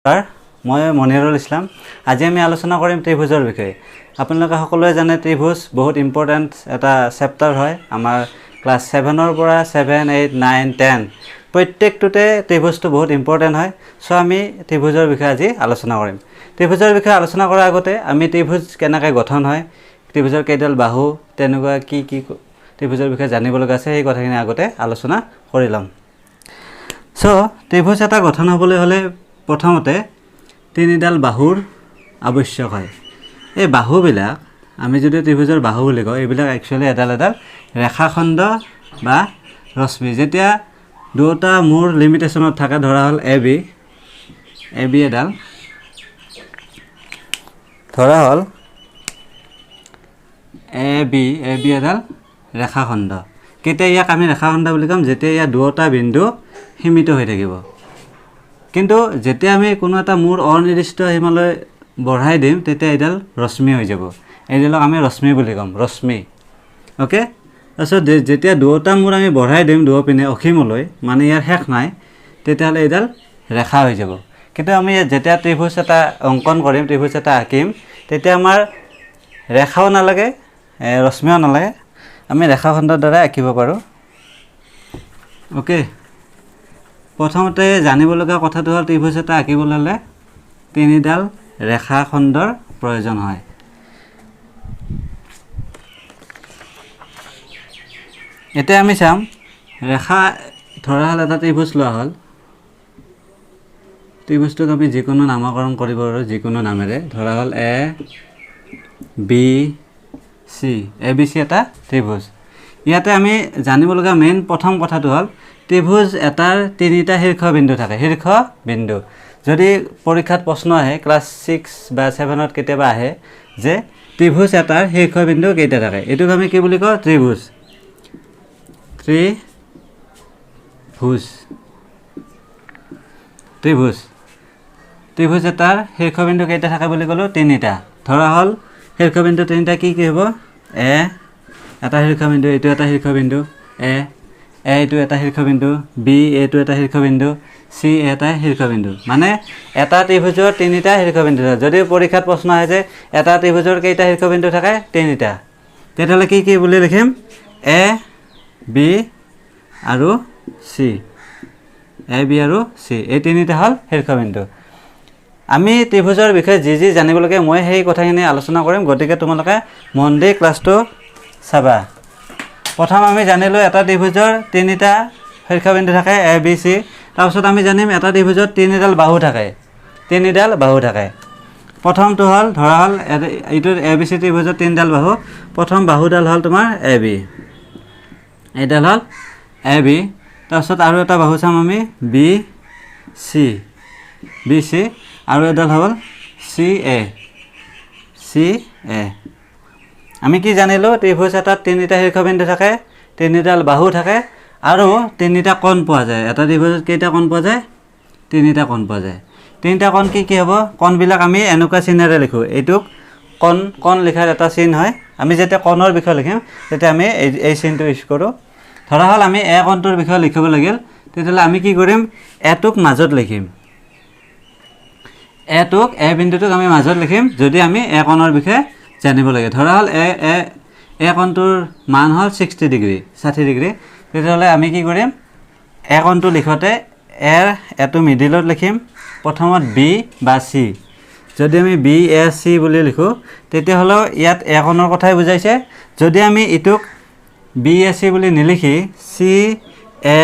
মই মনিৰুল ইছলাম। আজি আমি আলোচনা কৰিম ত্ৰিভুজৰ বিষয়ে। আপোনালোকে সকলোৱে জানে ত্ৰিভুজ বহুত ইম্পৰ্টেণ্ট এটা চেপ্টাৰ হয় আমাৰ ক্লাছ 7ৰ পৰা 7, 8, 9, 10 প্ৰত্যেকটোতে ত্ৰিভুজটো বহুত ইম্পৰ্টেণ্ট হয়। সো আমি ত্ৰিভুজৰ বিষয়ে আজি আলোচনা কৰিম। ত্ৰিভুজৰ বিষয়ে আলোচনা কৰাৰ আগতে আমি ত্ৰিভুজ কেনেকৈ গঠন হয়, ত্ৰিভুজৰ কেইডাল বাহু, তেনেকুৱা কি ত্ৰিভুজৰ বিষয়ে জানিব লগা আছে সেই কথাখিনি আগতে আলোচনা কৰি ল'ম। সো ত্ৰিভুজ এটা গঠন হ'বলৈ হ'লে প্ৰথমতে তিনিডাল বাহুৰ আৱশ্যক হয়। এই বাহুবিলাক আমি যদি ত্ৰিভুজৰ বাহু বুলি কওঁ, এইবিলাক একচুৱেলি এডাল এডাল ৰেখাখণ্ড বা ৰশ্মি। যেতিয়া দুটা মূৰ লিমিটেশ্যনত থাকে, ধৰা হ'ল এ বি এডাল, ধৰা হ'ল এ বি এডাল ৰেখাখণ্ড। কেতিয়া ইয়াক আমি ৰেখাখণ্ড বুলি ক'ম? যেতিয়া ইয়াৰ দুটা বিন্দু সীমিত হৈ থাকিব। কিন্তু যেতিয়া আমি কোনো এটা মূৰ অনিৰ্দিষ্ট সীমালৈ বঢ়াই দিম, তেতিয়া এইডাল ৰশ্মি হৈ যাব। এইডালক আমি ৰশ্মি বুলি ক'ম, ৰশ্মি। অ'কে। তাৰপিছত যেতিয়া দুটা মূৰ আমি বঢ়াই দিম দুয়োপিনে অসীমলৈ, মানে ইয়াৰ শেষ নাই, তেতিয়াহ'লে এইডাল ৰেখা হৈ যাব। কিন্তু আমি যেতিয়া ত্ৰিভুজ এটা অংকন কৰিম, ত্ৰিভুজ এটা আঁকিম, তেতিয়া আমাৰ ৰেখাও নালাগে, ৰশ্মিও নালাগে, আমি ৰেখাখণ্ডৰ দ্বাৰা আঁকিব পাৰোঁ। অ'কে। প্ৰথমতে জানিবলগীয়া কথাটো হ'ল ত্ৰিভুজ এটা আঁকিবলৈ হ'লে তিনিডাল ৰেখাখণ্ডৰ প্ৰয়োজন হয়। এতিয়া আমি চাম, ৰেখা ধৰা হ'ল এটা ত্ৰিভুজ লোৱা হ'ল। ত্ৰিভুজটোক আমি যিকোনো নামকৰণ কৰিব পাৰোঁ, যিকোনো নামেৰে। ধৰা হ'ল এ বি চি এটা ত্ৰিভুজ। ইয়াতে আমি জানিবলগীয়া মেইন প্ৰথম কথাটো হ'ল ত্ৰিভুজ এটাৰ তিনিটা শীৰ্ষবিন্দু থাকে। শীৰ্ষবিন্দু যদি পৰীক্ষাত প্ৰশ্ন আহে, ক্লাছ 6 বা 7ত কেতিয়াবা আহে যে ত্ৰিভুজ এটাৰ শীৰ্ষবিন্দু কেইটা থাকে, এইটোক আমি কি বুলি কওঁ? ত্ৰিভুজ এটাৰ শীৰ্ষবিন্দু কেইটা থাকে বুলি ক'লোঁ? তিনিটা। ধৰা হ'ল শীৰ্ষবিন্দু তিনিটা কি হ'ব? এ এটা শীৰ্ষবিন্দু, এইটো এটা শীৰ্ষবিন্দু, এইটো এটা শীৰ্ষবিন্দু, বি এইটো এটা শীৰ্ষবিন্দু, চি এটা শীৰ্ষবিন্দু। মানে এটা ত্ৰিভুজৰ তিনিটা শীৰ্ষবিন্দু থাকে। যদি পৰীক্ষাত প্ৰশ্ন আহে যে এটা ত্ৰিভুজৰ কেইটা শীৰ্ষবিন্দু থাকে? তিনিটা। তেতিয়াহ'লে কি বুলি লিখিম? এ বি আৰু চি। এই তিনিটা হ'ল শীৰ্ষবিন্দু। আমি ত্ৰিভুজৰ বিষয়ে যি জানিব লাগে মই সেই কথাখিনি আলোচনা কৰিম, গতিকে তোমালোকে মন দি ক্লাছটো চাবা। প্ৰথম আমি জানিলোঁ এটা ত্ৰিভুজৰ তিনিটা শীৰ্ষবিন্দু থাকে, এ বি চি। তাৰপিছত আমি জানিম এটা ত্ৰিভুজত তিনিডাল বাহু থাকে। প্ৰথমটো হ'ল, ধৰা হ'ল এইটো এ বি চি ত্ৰিভুজত তিনিডাল বাহু। প্ৰথম বাহুডাল হ'ল তোমাৰ এ বি, এইডাল হ'ল এ বি। তাৰপিছত আৰু এটা বাহু চাম আমি বি চি, আৰু এডাল হ'ল চি এ। আমি কি জানিলোঁ? ত্ৰিভুজ এটাত তিনিটা শীৰ্ষবিন্দু থাকে, তিনিডাল বাহু থাকে, আৰু তিনিটা কোণ পোৱা যায়। এটা ত্ৰিভুজত কেইটা কোণ পোৱা যায়? তিনিটা কোণ পোৱা যায়। তিনিটা কোণ কি হ'ব? কোণবিলাক আমি এনেকুৱা চিনেৰে লিখোঁ। এইটোক কোণ লিখাৰ এটা চিন হয়। আমি যেতিয়া কোণৰ বিষয়ে লিখিম তেতিয়া আমি এই চিনটো ইউজ কৰোঁ। ধৰা হ'ল আমি এ কোণটোৰ বিষয়ে লিখিব লাগিল, তেতিয়াহ'লে আমি কি কৰিম? এটোক মাজত লিখিম। এ বিন্দুটোক আমি মাজত লিখিম যদি আমি এ কোণৰ বিষয়ে জানিব লাগে। ধৰা হ'ল এ কোণটোৰ মান হ'ল 60 ডিগ্ৰী। তেতিয়াহ'লে আমি কি কৰিম? এ কোণটো লিখোঁতে এটো মিডিলত লিখিম, প্ৰথমত বি বা চি। যদি আমি বি এ চি বুলি লিখোঁ তেতিয়াহ'লে ইয়াত এ কোণৰ কথাই বুজাইছে। যদি আমি ইটোক বি এ চি বুলি নিলিখি চি এ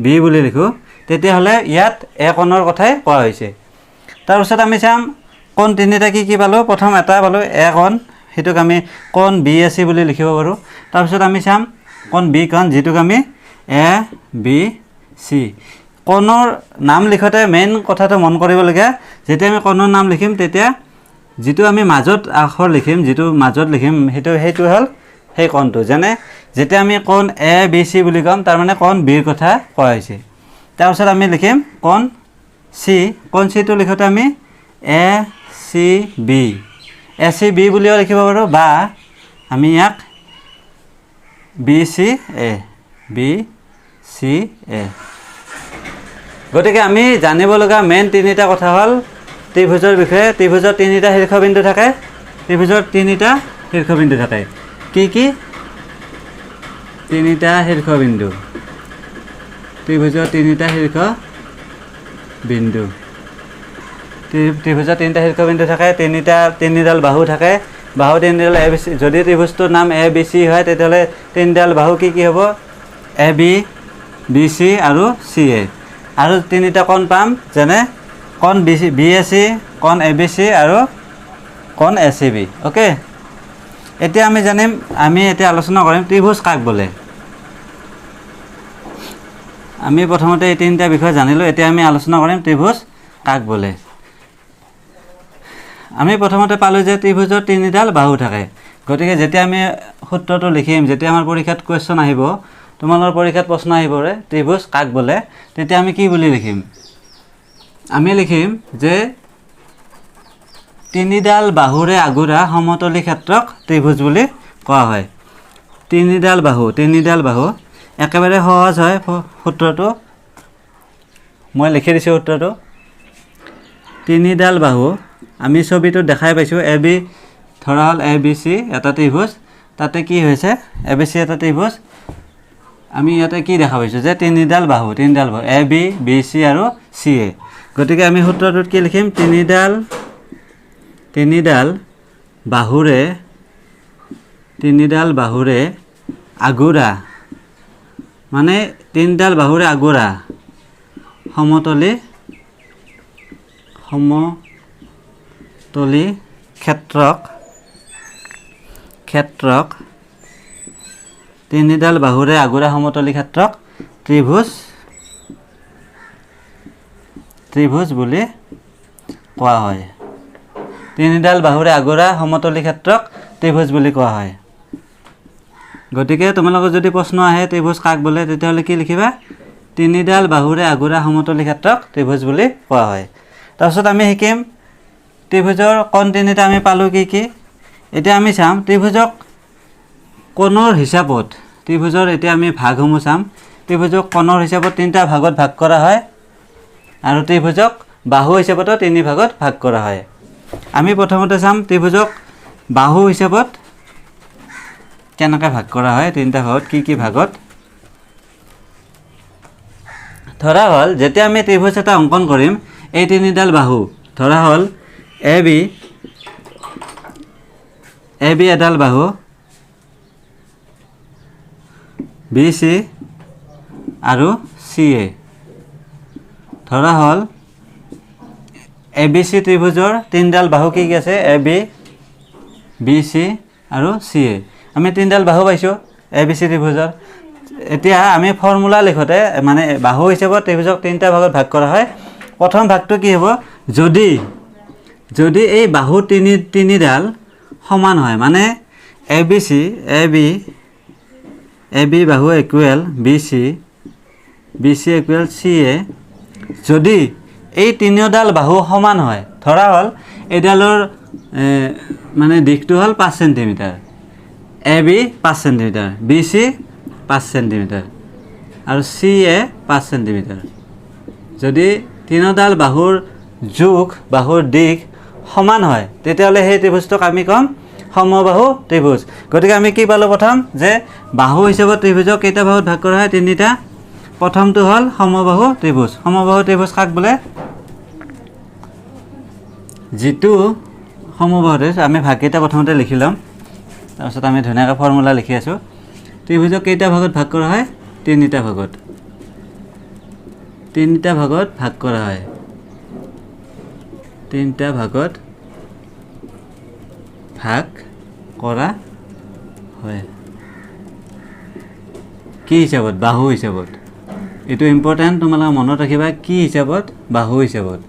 বি বুলি লিখোঁ, তেতিয়াহ'লে ইয়াত এ কোণৰ কথাই কোৱা হৈছে। তাৰপিছত আমি চাম কোণ তিনিটা কি পালোঁ? প্ৰথম এটা পালোঁ এ কোণ, সেইটোক আমি কোণ বি এ চি বুলি লিখিব পাৰোঁ। তাৰপিছত আমি চাম কোণ বি কোণ, যিটোক আমি এ বি চি। কোণৰ নাম লিখোঁতে মেইন কথাটো মন কৰিবলগীয়া, যেতিয়া আমি কোণৰ নাম লিখিম তেতিয়া যিটো আমি মাজত আখৰ লিখিম, সেইটো হ'ল সেই কোণটো। যেনে যেতিয়া আমি কোণ এ বি চি বুলি ক'ম, তাৰমানে কোণ বিৰ কথা কোৱা হৈছে। তাৰপিছত আমি লিখিম কোণ চিটো লিখোঁতে আমি এ চি বি বুলিও লিখিব পাৰোঁ, বা আমি ইয়াক বি চি এ। গতিকে আমি জানিব লগা মেইন তিনিটা কথা হ'ল ত্ৰিভুজৰ বিষয়ে ত্ৰিভুজৰ তিনিটা শীৰ্ষবিন্দু থাকে ত্ৰিভুজৰ তিনিটা শীৰ্ষবিন্দু থাকে কি তিনিটা শীৰ্ষবিন্দু ত্ৰিভুজৰ তিনিটা শীৰ্ষবিন্দু ত্ৰিভুজৰ তিনিটা শীৰ্ষবিন্দু থাকে তিনিডাল বাহু থাকে বাহু তিনিডাল এ বি চি যদি ত্ৰিভুজটোৰ নাম এ বি চি হয় তেতিয়াহ'লে তিনিডাল বাহু কি হ'ব এ বি বি চি আৰু চি এ আৰু তিনিটা কোণ পাম যেনে কোণ বি এ চি কোণ এ বি চি আৰু কোণ এ চি বি অ'কে এতিয়া আমি এতিয়া আলোচনা কৰিম ত্ৰিভুজ কাক বোলে আমি প্ৰথমতে এই তিনিটা বিষয় জানিলোঁ এতিয়া আমি আলোচনা কৰিম ত্ৰিভুজ কাক বোলে আমি প্ৰথমতে পালোঁ যে ত্ৰিভুজৰ তিনিডাল বাহু থাকে গতিকে যেতিয়া আমি সূত্ৰটো লিখিম যেতিয়া আমাৰ পৰীক্ষাত কুৱেশ্যন আহিব তোমালোকৰ পৰীক্ষাত প্ৰশ্ন আহিব ত্ৰিভুজ কাক বোলে তেতিয়া আমি কি বুলি লিখিম আমি লিখিম যে তিনিডাল বাহুৰে আগুৰা সমতলী ক্ষেত্ৰক ত্ৰিভুজ বুলি কোৱা হয় তিনিডাল বাহু একেবাৰে সহজ হয় সূত্ৰটো মই লিখি দিছোঁ সূত্ৰটো তিনিডাল বাহু আমি ছবিটোত দেখাই পাইছোঁ এ বি ধৰা হ'ল এ বি চি এটা ত্ৰিভুজ তাতে কি হৈছে এ বি চি এটা ত্ৰিভুজ আমি ইয়াতে কি দেখা পাইছোঁ যে তিনিডাল বাহু এ বি বি চি আৰু চি এ গতিকে আমি সূত্ৰটোত কি লিখিম তিনিডাল বাহুৰে আগুৰা মানে তিনিডাল বাহুৰে আগুৰা সমতলী ক্ষেত্ৰক তিনিডাল বাহুৰে আগুৰা সমতলী ক্ষেত্ৰক ত্ৰিভুজ বুলি কোৱা হয় তিনিডাল বাহুৰে আগুৰা সমতলী ক্ষেত্ৰক ত্ৰিভুজ বুলি কোৱা হয় গতিকে তোমালোকৰ যদি প্ৰশ্ন আহে ত্ৰিভুজ কাক বোলে তেতিয়াহ'লে কি লিখিবা তিনিডাল বাহুৰে আগুৰা সমতলী ক্ষেত্ৰক ত্ৰিভুজ বুলি কোৱা হয় তাৰপিছত আমি শিকিম ত্ৰিভুজৰ কোণ তিনিটা আমি পালোঁ কি এতিয়া আমি চাম ত্ৰিভুজক কোণৰ হিচাপত ত্ৰিভুজৰ এতিয়া আমি ভাগসমূহ চাম ত্ৰিভুজক কোণৰ হিচাপত তিনিটা ভাগত ভাগ কৰা হয় আৰু ত্ৰিভুজক বাহু হিচাপতো তিনি ভাগত ভাগ কৰা হয় আমি প্ৰথমতে চাম ত্ৰিভুজক বাহু হিচাপত কেনেকৈ ভাগ কৰা হয় তিনিটা ভাগত কি ভাগত ধৰা হ'ল যেতিয়া আমি ত্ৰিভুজ এটা অংকন কৰিম এই তিনিডাল বাহু ধৰা হ'ল এ বি এডাল বাহু বি চি আৰু চি এ ধৰা হ'ল এ বি চি ত্ৰিভুজৰ তিনিডাল বাহু কি আছে এ বি চি আৰু চি এ আমি তিনিডাল বাহু পাইছোঁ এ বি চি ত্ৰিভুজৰ এতিয়া আমি ফৰ্মুলা লিখোঁতে মানে বাহু হিচাপত ত্ৰিভুজক তিনিটা ভাগত ভাগ কৰা হয় প্ৰথম ভাগটো কি হ'ব যদি এই বাহু তিনিডাল সমান হয় মানে এ বি বাহু equal B C equal C A যদি এই তিনিওডাল বাহু সমান হয় ধৰা হ'ল এইডালৰ মানে দিশটো হ'ল 5 centimetre A B 5 centimetre B C 5 centimetre আৰু চি এ 5 চেণ্টিমিটাৰ যদি তিনিওডাল বাহুৰ দিশ সমান হয় তেতিয়াহ'লে সেই ত্ৰিভুজটোক আমি ক'ম সমবাহু ত্ৰিভুজ গতিকে আমি কি পালোঁ প্ৰথম যে বাহু হিচাপত ত্ৰিভুজক কেইটা ভাগত ভাগ কৰা হয় তিনিটা প্ৰথমটো হ'ল সমবাহু ত্ৰিভুজ কাক বোলে যিটো সমবাহু ত্ৰিভুজ আমি ভাগকেইটা প্ৰথমতে লিখি ল'ম তাৰপিছত আমি ধুনীয়াকৈ ফৰ্মুলা লিখি আছোঁ ত্ৰিভুজক কেইটা ভাগত ভাগ কৰা হয় তিনিটা ভাগত ভাগ কৰা হয় তিনিটা ভাগত ভাগ কৰা হয় কি হিচাপত বাহু হিচাপত এইটো ইম্পৰ্টেণ্ট তোমালোকে মনত ৰাখিবা কি হিচাপত বাহু হিচাপত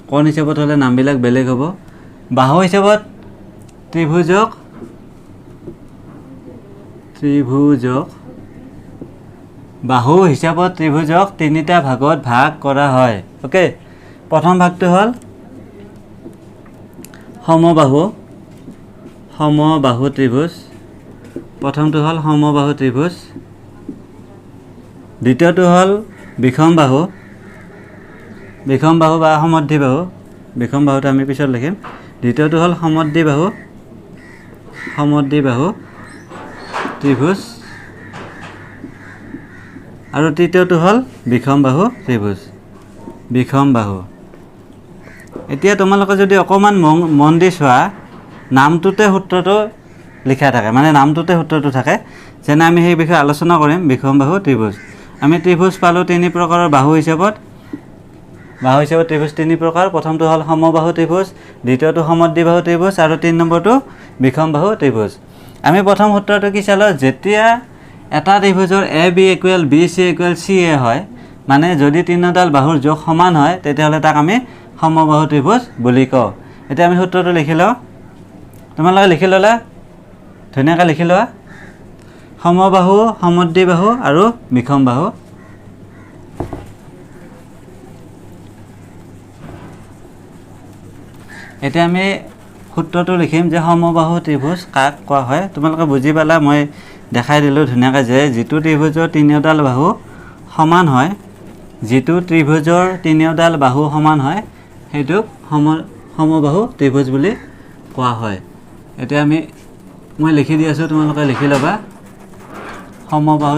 কোণ হিচাপত হ'লে নামবিলাক বেলেগ হ'ব বাহু হিচাপত ত্ৰিভুজক বাহু হিচাপত ত্ৰিভুজক তিনিটা ভাগত ভাগ কৰা হয় অ'কে প্ৰথম ভাগটো হ'ল সমবাহু ত্ৰিভুজ প্ৰথমটো হ'ল সমবাহু ত্ৰিভুজ দ্বিতীয়টো হ'ল বিষম বাহু বা সমদ্বিবাহু বিষম বাহুটো আমি পিছত লিখিম। দ্বিতীয়টো হ'ল সমদ্বিবাহু ত্ৰিভুজ আৰু তৃতীয়টো হ'ল বিষম বাহু ত্ৰিভুজ বিষম বাহু। এতিয়া তোমালোকে যদি অকণমান মন দি চোৱা নামটোতে সূত্ৰটো লিখা থাকে, মানে নামটোতে সূত্ৰটো থাকে। যেনে আমি সেই বিষয়ে আলোচনা কৰিম। বিষম বাহু ত্ৰিভুজ, আমি ত্ৰিভুজ পালোঁ 3 প্ৰকাৰৰ বাহু হিচাপত ত্ৰিভুজ 3 প্ৰকাৰ। প্ৰথমটো হ'ল সমবাহু ত্ৰিভুজ, দ্বিতীয়টো সমদ্বিবাহু ত্ৰিভুজ আৰু 3 নম্বৰটো বিষম বাহু ত্ৰিভুজ। আমি প্ৰথম সূত্ৰটো কি চালোঁ, যেতিয়া এটা ত্ৰিভুজৰ AB = BC = CA হয়, মানে যদি তিনিওডাল বাহুৰ যোগ সমান হয় তেতিয়াহ'লে তাক আমি সমবাহু ত্ৰিভুজ বুলি কওঁ। এতিয়া আমি সূত্ৰটো লিখি লওঁ, তোমালোকে লিখি ল'লা, ধুনীয়াকৈ লিখি লোৱা। সমবাহু, সমদ্বিবাহু আৰু বিষম বাহু। এতিয়া আমি সূত্ৰটো লিখিম যে সমবাহু ত্ৰিভুজ কাক কোৱা হয়। তোমালোকে বুজি পালা, মই দেখাই দিলোঁ ধুনীয়াকৈ যে যিটো ত্ৰিভুজৰ তিনিওডাল বাহু সমান হয়, সেইটোক সমবাহু ত্ৰিভুজ বুলি কোৱা হয়। এতিয়া মই লিখি দি আছোঁ, তোমালোকে লিখি ল'বা। সমবাহু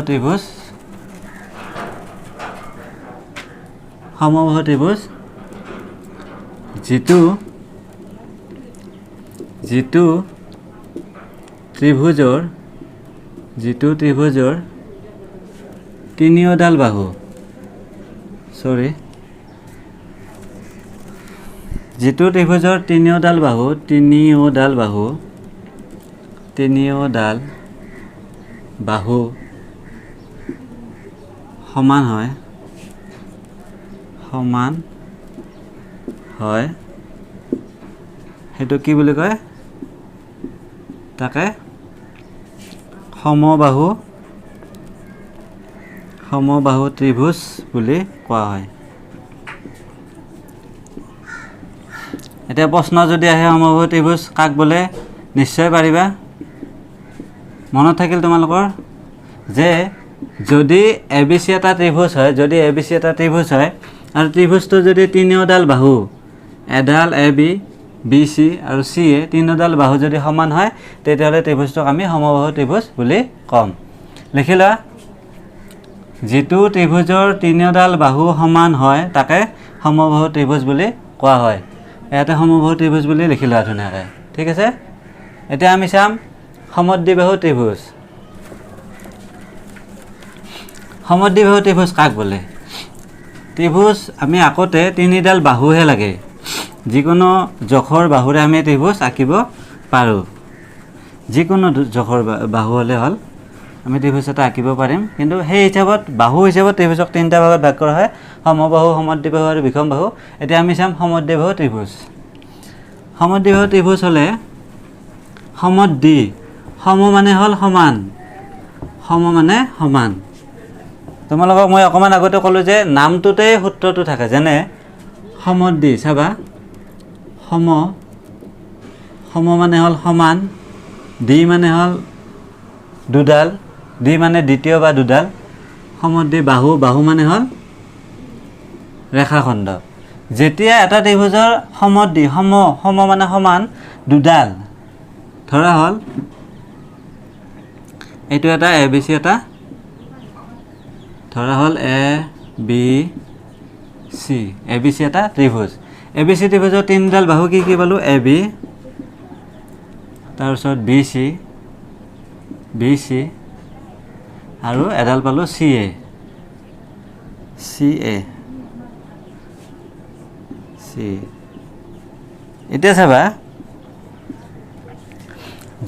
ত্ৰিভুজ যিটো ত্ৰিভুজৰ তিনিওডাল বাহু সমান হয়, সেইটো কি বুলি কয়, তাকে সমবাহু ত্ৰিভুজ বুলি কোৱা হয়। এতিয়া প্ৰশ্ন যদি আহে সমবাহু ত্ৰিভুজ কাক বোলে, নিশ্চয় পাৰিবা। মনত থাকিল তোমালোকৰ যে যদি ABC এটা ত্ৰিভুজ হয়, আৰু ত্ৰিভুজটো যদি তিনিওডাল বাহু, এডাল AB, BC আৰু CA তিনিওডাল বাহু যদি সমান হয় তেতিয়াহ'লে ত্ৰিভুজটোক আমি সমবাহু ত্ৰিভুজ বুলি ক'ম। লিখি লোৱা, যিটো ত্ৰিভুজৰ তিনিওডাল বাহু সমান হয় তাকে সমবাহু ত্ৰিভুজ বুলি কোৱা হয়। ইয়াতে সমবাহু ত্ৰিভুজ বুলি লিখি লোৱা ধুনীয়াকৈ, ঠিক আছে। এতিয়া আমি চাম সমদ্বিবাহু ত্ৰিভুজ। সমদ্বিবাহু ত্ৰিভুজ কাক বোলে? ত্ৰিভুজ আমি আঁকোতে তিনিডাল বাহুহে লাগে, যিকোনো জোখৰ বাহুৰে আমি ত্ৰিভুজ আঁকিব পাৰোঁ। যিকোনো জোখৰ বাহু হ'লে হ'ল, আমি ত্ৰিভুজ এটা আঁকিব পাৰিম। কিন্তু সেই হিচাপত বাহু হিচাপত ত্ৰিভুজক 3টা ভাগত ভাগ কৰা হয়, সমবাহু, সমদ্বিবাহু আৰু বিষম বাহু। এতিয়া আমি চাম সমদ্বিবাহু ত্ৰিভুজ। সমদ্বিবাহু ত্ৰিভুজ হ'লে সম মানে হ'ল সমান। তোমালোকক মই অকণমান আগতে ক'লোঁ যে নামটোতে সূত্ৰটো থাকে। যেনে সমদ্বি, চাবা, সম মানে হ'ল সমান, দ্বি মানে হ'ল দুডাল, দ্বি মানে দ্বিতীয় বা দুডাল, সমদ্বি বাহু মানে হ'ল ৰেখাখণ্ড। যেতিয়া এটা ত্ৰিভুজৰ সমদ্বি, সম মানে সমান, দুডাল, ধৰা হ'ল এইটো এটা ABC, এটা ধৰা হ'ল ABC এটা ত্ৰিভুজ। ABC ত্ৰিভুজৰ তিনিডাল বাহু কি পালোঁ? AB, তাৰপিছত BC আৰু এডাল পালোঁ CA। এতিয়া চাবা,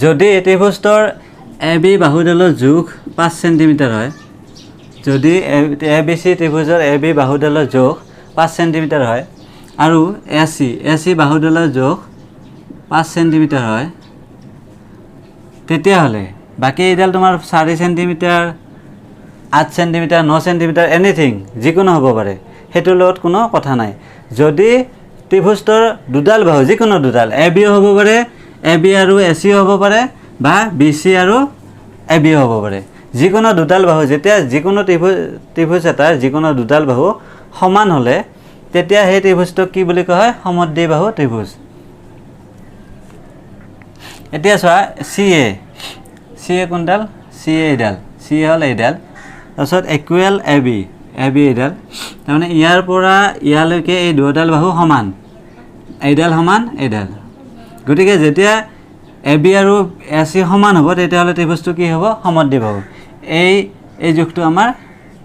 যদি এই ত্ৰিভুজটোৰ AB বাহুডালৰ জোখ 5 চেণ্টিমিটাৰ হয়, যদি ABC ত্ৰিভুজৰ AB বাহুডালৰ জোখ 5 চেণ্টিমিটাৰ হয় আৰু AC বাহুডালৰ জোখ 5 চেণ্টিমিটাৰ হয়, তেতিয়াহ'লে বাকী এইডাল তোমাৰ 4 চেণ্টিমিটাৰ, 8 চেণ্টিমিটাৰ, 9 চেণ্টিমিটাৰ, এনিথিং, যিকোনো হ'ব পাৰে, সেইটোৰ লগত কোনো কথা নাই। যদি ত্ৰিভুজটোৰ দুডাল বাহু, যিকোনো দুডাল, ABও হ'ব পাৰে, AB আৰু ACও হ'ব পাৰে, বা BC আৰু ABও হ'ব পাৰে, যিকোনো দুডাল বাহু, যেতিয়া যিকোনো ত্ৰিভুজ এটাৰ যিকোনো দুডাল বাহু সমান হ'লে তেতিয়া সেই ত্ৰিভুজটোক কি বুলি কোৱা হয় সমদ্বিবাহু ত্ৰিভুজ এতিয়া চোৱা CA কোনডাল CA এইডাল CA হ'ল এইডাল তাৰপিছত ইকুৱেল AB এইডাল তাৰমানে ইয়াৰ পৰা ইয়ালৈকে এই দুয়োডাল বাহু সমান এইডাল সমান এইডাল গতিকে যেতিয়া AB আৰু AC সমান হ'ব তেতিয়াহ'লে ত্ৰিভুজটো কি হ'ব সমদ্বিবাহু এই যুগটো আমাৰ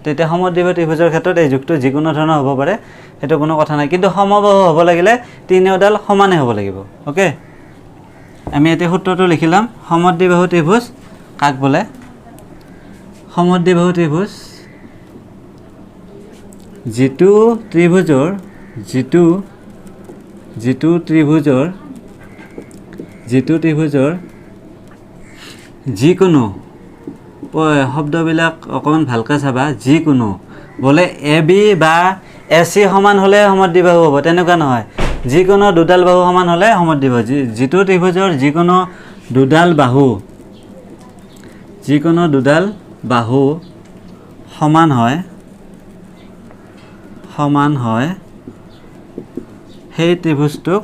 তেতিয়া সমদ্বিবাহু ত্ৰিভুজৰ ক্ষেত্ৰত এই যুগটো যিকোনো ধৰণৰ হ'ব পাৰে সেইটো কোনো কথা নাই কিন্তু সমবাহু হ'ব লাগিলে তিনিওডাল সমানে হ'ব লাগিব ওকে আমি এতিয়া সূত্ৰটো লিখিলাম সমদ্বিবাহু ত্ৰিভুজ কাক বোলে সমদ্বিবাহু ত্ৰিভুজ যিটো ত্ৰিভুজৰ যিকোনো শব্দবিলাক অকণমান ভালকৈ চাবা যিকোনো বোলে AB বা AC সমান হ'লে সমদ্বিবাহু হ'ব তেনেকুৱা নহয় যিকোনো দুডাল বাহু সমান হ'লে সমদ্বিবাহু যিটো ত্ৰিভুজৰ যিকোনো দুডাল বাহু সমান হয় সেই ত্ৰিভুজটোক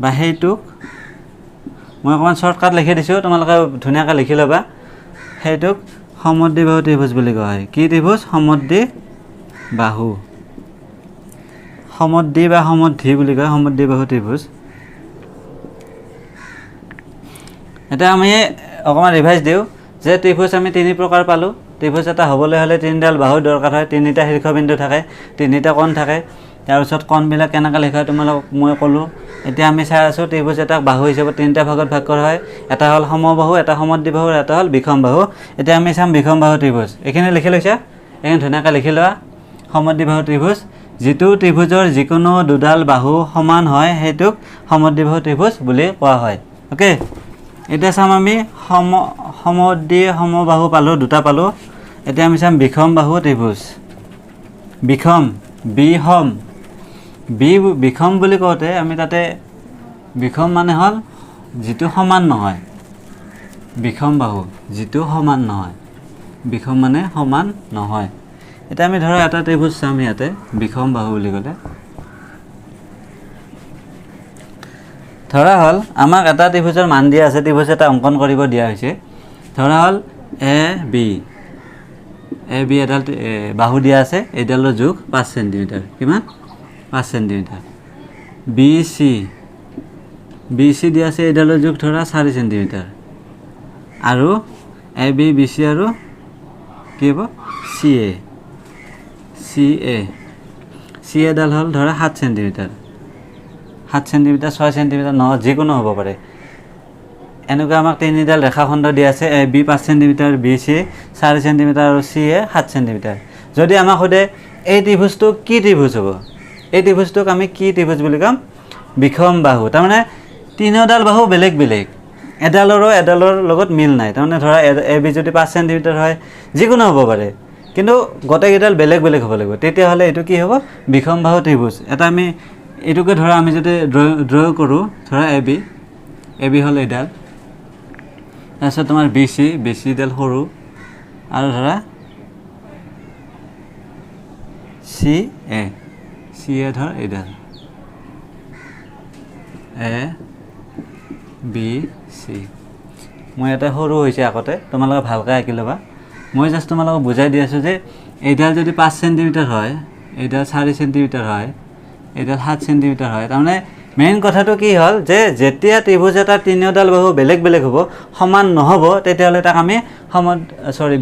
বা সেইটোক মই অকণমান শ্বৰ্টকাট লিখি দিছোঁ তোমালোকে ধুনীয়াকৈ লিখি ল'বা সেইটোক সমদ্বিবাহু ত্ৰিভুজ বুলি কোৱা হয় কি ত্ৰিভুজ সমদ্বিবাহু সমদ্বি বা সমদ্বি বুলি কয় সমদ্বিবাহু ত্ৰিভুজ এটা আমি অকণমান ৰিভাইজ দিওঁ যে ত্ৰিভুজ আমি তিনি প্ৰকাৰ পালোঁ ত্ৰিভুজ এটা হ'বলৈ হ'লে তিনিডাল বাহু দৰকাৰ হয় তিনিটা শীৰ্ষবিন্দু থাকে তিনিটা কোণ থাকে তাৰপিছত কোণবিলাক কেনেকৈ লিখা হয় তোমালোকক মই ক'লোঁ এতিয়া আমি চাই আছোঁ ত্ৰিভুজ এটাক বাহু হিচাপত তিনিটা ভাগত ভাগ কৰা হয় এটা হ'ল সমবাহু এটা সমদ্বিবাহু এটা হ'ল বিষমবাহু এতিয়া আমি চাম বিষমবাহু ত্ৰিভুজ এইখিনি লিখি লৈছা এইখিনি ধুনীয়াকৈ লিখি লোৱা সমদ্বিবাহু ত্ৰিভুজ যিটো ত্ৰিভুজৰ যিকোনো দুডাল বাহু সমান হয় সেইটোক সমদ্বিবাহু ত্ৰিভুজ বুলি কোৱা হয় ওকে এতিয়া চাম আমি সমবাহু পালোঁ দুটা পালোঁ এতিয়া আমি চাম বিষমবাহু ত্ৰিভুজ বিষম বুলি কওঁতে আমি তাতে বিষম মানে হ'ল যিটো সমান নহয় বিষমবাহু যিটো সমান নহয় বিষম মানে সমান নহয় এতিয়া আমি ধৰা এটা ত্ৰিভুজ চাম ইয়াতে বিষমবাহু বুলি ক'লে ধৰা হ'ল আমাক এটা ত্ৰিভুজৰ মান দিয়া আছে ত্ৰিভুজ এটা অংকন কৰিব দিয়া হৈছে ধৰা হ'ল AB এডাল বাহু দিয়া আছে এইডালৰ জোখ 5 চেণ্টিমিটাৰ কিমান 5 চেণ্টিমিটাৰ BC দিয়া আছে এইডালৰ জোখ ধৰা 4 চেণ্টিমিটাৰ আৰু AB BC আৰু কি হ'ব CA ডাল হ'ল ধৰা 7 চেণ্টিমিটাৰ 7 চেণ্টিমিটাৰ 6 চেণ্টিমিটাৰ নহয় যিকোনো হ'ব পাৰে এনেকুৱা আমাক তিনিডাল ৰেখাখণ্ড দিয়া আছে AB 5 চেণ্টিমিটাৰ BC 4 চেণ্টিমিটাৰ আৰু CA 7 চেণ্টিমিটাৰ যদি আমাক সোধে এই ত্ৰিভুজটো কি ত্ৰিভুজ হ'ব এই ত্ৰিভুজটোক আমি কি ত্ৰিভুজ বুলি ক'ম বিষমবাহু তাৰমানে তিনিওডাল বাহু বেলেগ এডালৰ লগত মিল নাই তাৰমানে ধৰা AB যদি 5 চেণ্টিমিটাৰ হয় যিকোনো হ'ব পাৰে কিন্তু গোটেইকেইডাল বেলেগ হ'ব লাগিব তেতিয়াহ'লে এইটো কি হ'ব বিষমবাহু ত্ৰিভুজ এটা আমি এইটোকে ধৰা আমি যদি ড্ৰ কৰোঁ ধৰা AB হ'ল এইডাল তাৰপিছত তোমাৰ BCডাল সৰু আৰু ধৰা CA ধৰ এইডাল ABC মই এটা সৰু হৈছে আগতে তোমালোকে ভালকৈ আঁকি ল'বা মই জাষ্ট তোমালোকক বুজাই দি আছোঁ যে এইডাল যদি 5 চেণ্টিমিটাৰ হয় এইডাল 4 চেণ্টিমিটাৰ হয় এইডাল 7 চেণ্টিমিটাৰ হয় তাৰমানে মেইন কথাটো কি হ'ল যে যেতিয়া ত্ৰিভুজ এটা তিনিওডাল বাহু বেলেগ হ'ব সমান নহ'ব তেতিয়াহ'লে তাক আমি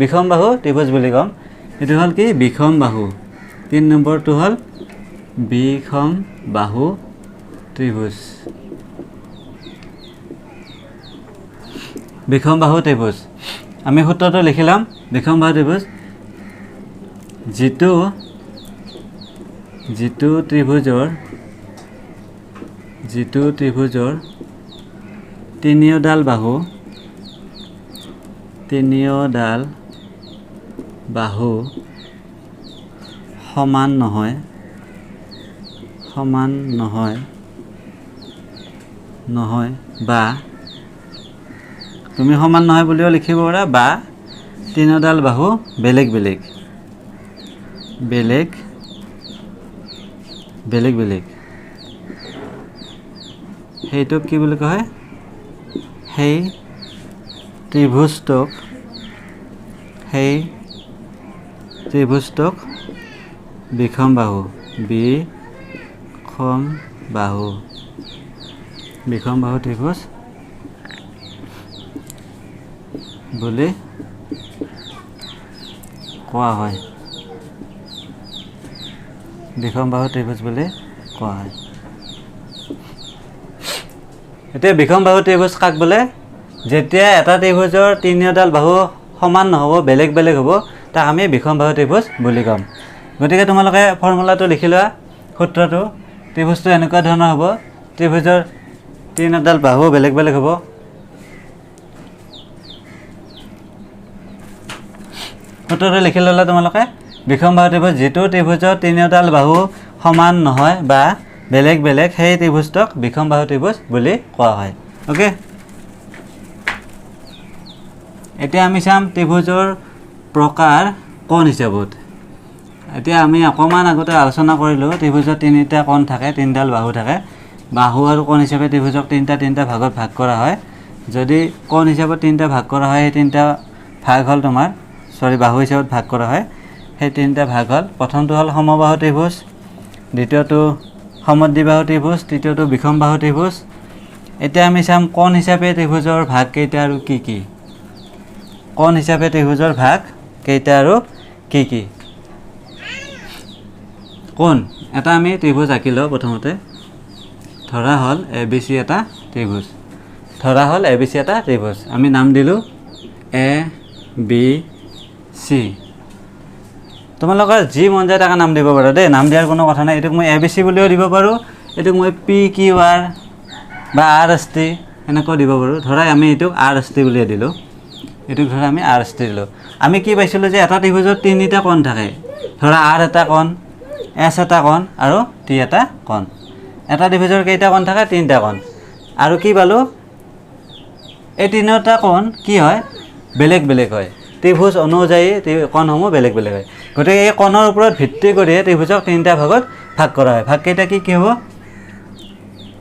বিষমবাহু ত্ৰিভুজ বুলি ক'ম এইটো হ'ল কি বিষমবাহু 3 নম্বৰটো হ'ল বিষমবাহু ত্ৰিভুজ আমি সূত্ৰটো লিখিলাম বিষমবাহু ত্ৰিভুজ যিটো ত্ৰিভুজৰ তিনিওডাল বাহু সমান নহয় বা তুমি সমান নহয় বুলিও লিখিব পাৰা বা তিনিওডাল বাহু বেলেগ বেলেগ বেলেগ সেইটোক কি বুলি কয় সেই ত্ৰিভুজটোক বিষমবাহু ত্ৰিভুজ বুলি কোৱা হয় বিষমবাহু ত্ৰিভুজ বুলি কোৱা হয় এতিয়া বিষমবাহু ত্ৰিভুজ কাক বোলে যেতিয়া এটা ত্ৰিভুজৰ তিনিওডাল বাহু সমান নহ'ব বেলেগ বেলেগ হ'ব তাক আমি বিষমবাহু ত্ৰিভুজ বুলি ক'ম গতিকে তোমালোকে ফৰ্মুলাটো লিখি লোৱা সূত্ৰটো ত্ৰিভুজটো এনেকুৱা ধৰণৰ হ'ব ত্ৰিভুজৰ তিনিওডাল বাহু বেলেগ বেলেগ হ'ব সূত্ৰটো লিখি ল'লা তোমালোকে বিষমবাহু ত্ৰিভুজ যিটো ত্ৰিভুজৰ তিনিওডাল বাহু সমান নহয় বা বেলেগ বেলেগ সেই ত্ৰিভুজটোক বিষমবাহু ত্ৰিভুজ বুলি কোৱা হয় ওকে এতিয়া আমি চাম ত্ৰিভুজৰ প্ৰকাৰ কোণ হিচাপত এতিয়া আমি অকণমান আগতে আলোচনা কৰিলোঁ ত্ৰিভুজৰ তিনিটা কোণ থাকে তিনিডাল বাহু থাকে বাহু আৰু কোণ হিচাপে ত্ৰিভুজক তিনিটা ভাগত ভাগ কৰা হয় যদি কোণ হিচাপত তিনিটা ভাগ কৰা হয় সেই তিনিটা ভাগ হ'ল তোমাৰ বাহু হিচাপত ভাগ কৰা হয় সেই তিনিটা ভাগ হ'ল প্ৰথমটো হ'ল সমবাহু ত্ৰিভুজ দ্বিতীয়টো সমদ্বিবাহু ত্ৰিভুজ তৃতীয়টো বিষমবাহু ত্ৰিভুজ এতিয়া আমি চাম কোণ হিচাপে ত্ৰিভুজৰ ভাগ কেইটা আৰু কি কি কোণ হিচাপে ত্ৰিভুজৰ ভাগ কেইটা আৰু কি কি কোণ এটা আমি ত্ৰিভুজ আঁকি লওঁ প্ৰথমতে ধৰা হ'ল ABC এটা ত্ৰিভুজ আমি নাম দিলোঁ ABC তোমালোকৰ যি মন যায় তাকে নাম দিব পাৰা দেই নাম দিয়াৰ কোনো কথা নাই এইটোক মই ABC বুলিও দিব পাৰোঁ এইটোক মই PQR বা RST এনেকৈ দিব পাৰোঁ ধৰা আমি এইটোক RST বুলিয়ে দিলোঁ এইটোক ধৰা আমি RST দিলোঁ আমি কি পাইছিলোঁ যে এটা ত্ৰিভুজত তিনিটা কোণ থাকে ধৰা R এটা কোণ S এটা কোণ আৰু T এটা কোণ এটা ত্ৰিভুজৰ কেইটা কোণ থাকে তিনিটা কোণ আৰু কি পালোঁ এই তিনিটা কোণ কি হয় বেলেগ বেলেগ হয় ত্ৰিভুজ অনুযায়ী কোণসমূহ বেলেগ বেলেগ হয় গতিকে এই কোণৰ ওপৰত ভিত্তি কৰি ত্ৰিভুজক তিনিটা ভাগত ভাগ কৰা হয় ভাগকেইটা কি হ'ব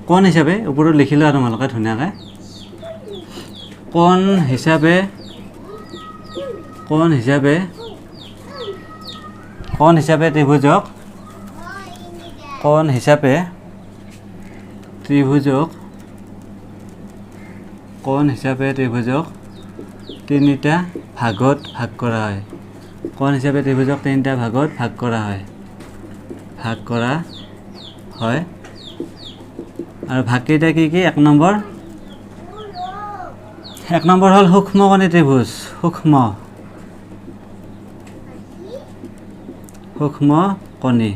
কোণ হিচাপে ওপৰত লিখি লোৱা তোমালোকে ধুনীয়াকৈ কোণ হিচাপে ত্ৰিভুজক তিনিটা ভাগত ভাগ কৰা হয় আৰু ভাগকেইটা কি কি এক নম্বৰ হ'ল সূক্ষ্মকণি ত্ৰিভুজ সূক্ষ্মকণি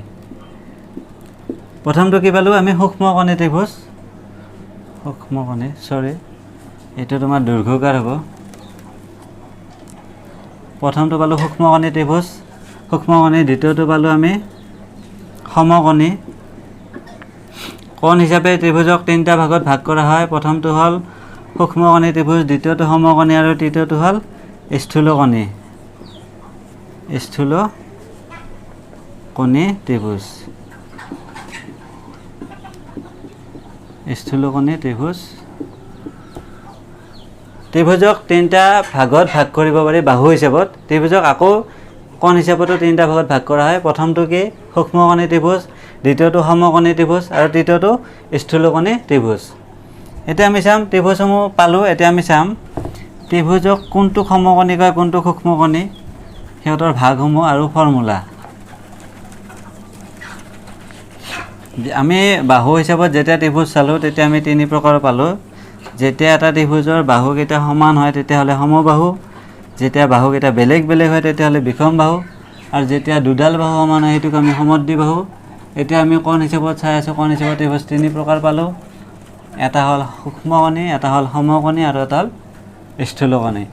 প্ৰথমটো কি পালোঁ আমি সূক্ষ্মকণি ত্ৰিভুজ এইটো তোমাৰ দৈৰ্ঘ্যকাৰ হ'ব প্ৰথমটো পালোঁ সূক্ষ্মকণি ত্ৰিভুজ দ্বিতীয়টো পালোঁ আমি সমকণি কোণ হিচাপে ত্ৰিভুজক তিনিটা ভাগত ভাগ কৰা হয় প্ৰথমটো হ'ল সূক্ষ্মকণি ত্ৰিভুজ দ্বিতীয়টো সমকণি আৰু তৃতীয়টো হ'ল স্থূলকণি ত্ৰিভুজ ত্ৰিভুজক তিনিটা ভাগত ভাগ কৰিব পাৰি বাহু হিচাপত ত্ৰিভুজক আকৌ কোণ হিচাপতো তিনিটা ভাগত ভাগ কৰা হয় প্ৰথমটো কি সূক্ষ্মকণি ত্ৰিভুজ দ্বিতীয়টো সমকণি ত্ৰিভুজ আৰু তৃতীয়টো স্থূলকণি ত্ৰিভুজ এতিয়া আমি চাম ত্ৰিভুজসমূহ পালোঁ এতিয়া আমি চাম ত্ৰিভুজক কোনটো সমকণি কয় কোনটো সূক্ষ্মকণি সিহঁতৰ ভাগসমূহ আৰু ফৰ্মুলা আমি বাহু হিচাপত যেতিয়া ত্ৰিভুজ চালোঁ তেতিয়া আমি তিনি প্ৰকাৰ পালোঁ যেতিয়া এটা ত্ৰিভুজৰ বাহুকেইটা সমান হয় তেতিয়াহ'লে সমবাহু যেতিয়া বাহুকেইটা বেলেগ বেলেগ হয় তেতিয়াহ'লে বিষমবাহু আৰু যেতিয়া দুডাল বাহু সমান হয় সেইটোক আমি সমদ্বিবাহু এতিয়া আমি কোণ হিচাপত চাই আছোঁ কোণ হিচাপত ত্ৰিভুজ তিনি প্ৰকাৰ পালোঁ এটা হ'ল সূক্ষ্মকণি এটা হ'ল সমকণি আৰু এটা হ'ল স্থূলকণি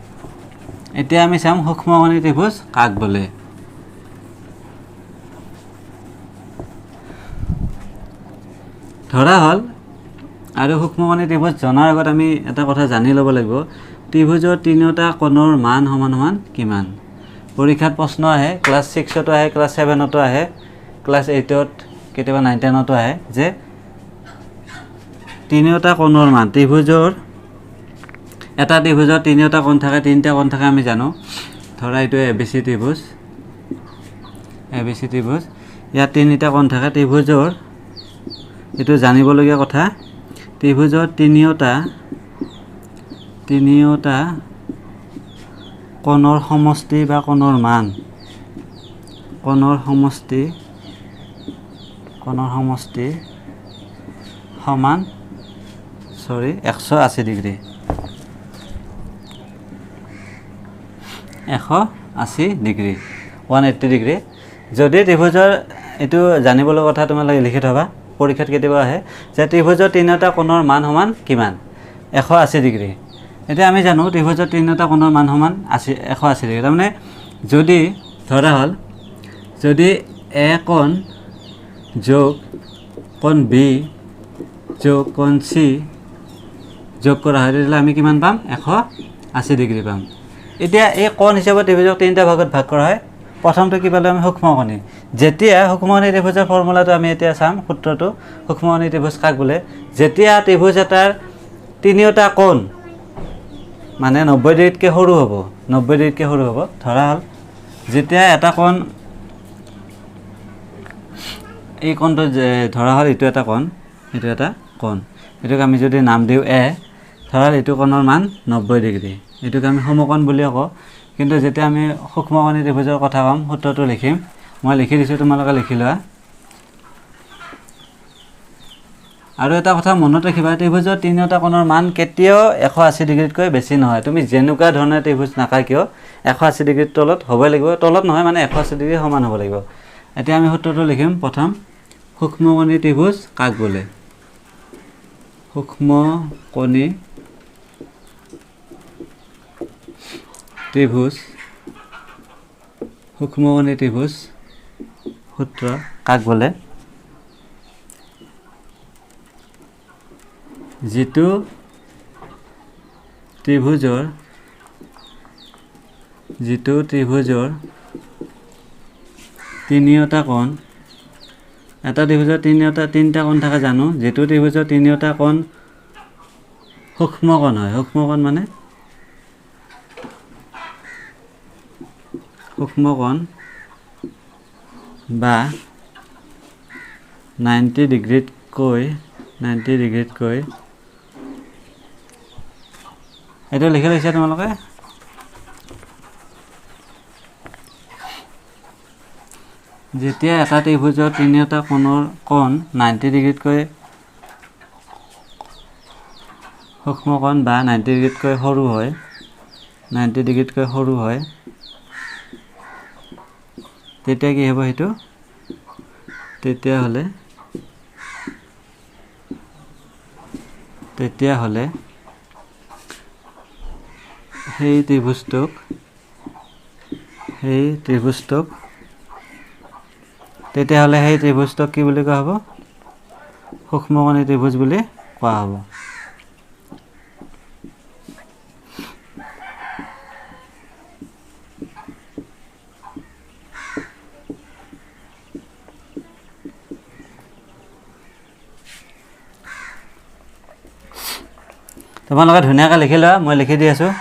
এতিয়া আমি চাম সূক্ষ্মকণি ত্ৰিভুজ কাক বোলে ধৰা হ'ল আৰু সূক্ষ্মকণি ত্ৰিভুজ জনাৰ আগত আমি এটা কথা জানি ল'ব লাগিব ত্ৰিভুজৰ তিনিওটা কোণৰ মান সমান সমান কিমান পৰীক্ষাত প্ৰশ্ন আহে ক্লাছ 6তো আহে ক্লাছ 7তো আহে ক্লাছ 8ত কেতিয়াবা 9 10তো আহে যে তিনিওটা কোণৰ মান ত্ৰিভুজৰ এটা ত্ৰিভুজৰ তিনিওটা কোণ থাকে তিনিটা কোণ থাকে আমি জানো ধৰা এইটো ABC ত্ৰিভুজ ইয়াত তিনিটা কোণ থাকে ত্ৰিভুজৰ এইটো জানিবলগীয়া কথা ত্ৰিভুজৰ তিনিওটা কোণৰ সমষ্টি বা কোণৰ মান কোণৰ সমষ্টি সমান 180 ডিগ্ৰী 180 ডিগ্ৰী 180 ডিগ্ৰী যদি ত্ৰিভুজৰ এইটো জানিবলগীয়া কথা তোমালোকে লিখি থবা পৰীক্ষাত কেতিয়াবা আহে যে ত্ৰিভুজৰ তিনিটা কোণৰ মান সমান কিমান 180 ডিগ্ৰী এতিয়া আমি জানো ত্ৰিভুজৰ তিনিটা কোণৰ মান সমান 180 ডিগ্ৰী তাৰমানে যদি ধৰা হ'ল যদি A কোণ যোগ কোণ B যোগ কোণ C যোগ কৰা হয় তেতিয়াহ'লে আমি কিমান পাম 180 ডিগ্ৰী পাম এতিয়া এই কোণ হিচাপত ত্ৰিভুজক তিনিটা ভাগত ভাগ কৰা হয় প্ৰথমটো কি পালো আমি সূক্ষ্মকোণী যেতিয়া সূক্ষ্মকোণী ত্ৰিভুজৰ ফৰ্মুলাটো আমি এতিয়া চাম সূত্ৰটো সূক্ষ্মকোণী ত্ৰিভুজ কাক বোলে যেতিয়া ত্ৰিভুজ এটাৰ তিনিওটা কোণ মানে 90 ডিগ্ৰীতকৈ সৰু হ'ব 90 ডিগ্ৰীতকৈ সৰু হ'ব ধৰা হ'ল যেতিয়া এটা কোণ এই কোণটো ধৰা হ'ল এইটো এটা কোণ এইটোক আমি যদি নাম দিওঁ A ধৰা এইটো কোণৰ মান 90 ডিগ্ৰী এইটোক আমি সমকোণ বুলি কওঁ কিন্তু যেতিয়া আমি সূক্ষ্মকোণী ত্ৰিভুজৰ কথা ক'ম সূত্ৰটো লিখিম মই লিখি দিছোঁ তোমালোকে লিখি লোৱা আৰু এটা কথা মনত ৰাখিবা ত্ৰিভুজৰ তিনিওটা কোণৰ মান কেতিয়াও 180 ডিগ্ৰীতকৈ বেছি নহয় তুমি যেনেকুৱা ধৰণৰ ত্ৰিভুজ নাকা কিয় 180 ডিগ্ৰীৰ তলত হ'বই লাগিব তলত নহয় মানে 180 ডিগ্ৰী সমান হ'ব লাগিব এতিয়া আমি সূত্ৰটো লিখিম প্ৰথম সূক্ষ্মকোণী ত্ৰিভুজ কাক বোলে সূক্ষ্মকোণী ত্ৰিভুজ সূত্ৰ কাক বোলে যিটো ত্ৰিভুজৰ তিনিওটা কোণ এটা ত্ৰিভুজৰ তিনিটা কোণ থাকে জানো যিটো ত্ৰিভুজৰ তিনিওটা কোণ সূক্ষ্মকোণ হয় সূক্ষ্মকোণ মানে সূক্ষ্মকোণ বা 90 ডিগ্ৰীতকৈ এইটো লিখি লৈছে তোমালোকে যেতিয়া এটা ত্ৰিভুজৰ তিনিওটা কোণৰ কোণ 90 ডিগ্ৰীতকৈ সূক্ষ্মকোণ বা 90 ডিগ্ৰীতকৈ সৰু হয় তেতিয়া কি হ'ব সেইটো তেতিয়াহ'লে সেই ত্ৰিভুজটোক কি বুলি কোৱা হ'ব সূক্ষ্মকোণী ত্ৰিভুজ বুলি কোৱা হ'ব তোমালোকে ধুনীয়াকৈ লিখি লোৱা মই লিখি দি আছোঁ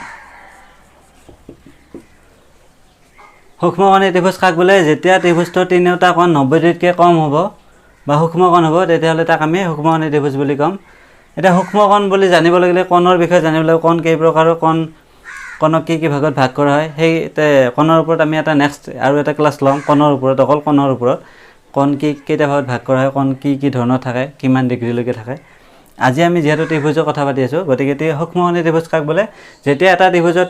সূক্ষ্মকোণী ত্ৰিভুজ কাক বোলে যেতিয়া ত্ৰিভুজটোৰ তিনিওটা কোণ 90 ডিগ্ৰীতকৈ কম হ'ব বা সূক্ষ্মকোণ হ'ব তেতিয়াহ'লে তাক আমি সূক্ষ্মকোণী ত্ৰিভুজ বুলি ক'ম এতিয়া সূক্ষ্মকোণ বুলি জানিব লাগিলে কোণৰ বিষয়ে জানিব লাগিব কোণ কেই প্ৰকাৰৰ কোণক কি ভাগত ভাগ কৰা হয় সেই কোণৰ ওপৰত আমি এটা নেক্সট আৰু এটা ক্লাছ ল'ম কোণৰ ওপৰত অকল কোণৰ ওপৰত কোণ কেইটা ভাগত ভাগ কৰা হয় কোণ কি ধৰণৰ থাকে কিমান ডিগ্ৰীলৈকে থাকে আজি আমি যেহেতু ত্ৰিভুজৰ কথা পাতি আছোঁ গতিকে সূক্ষ্মকোণী ত্ৰিভুজ কাক বোলে যেতিয়া এটা ত্ৰিভুজৰ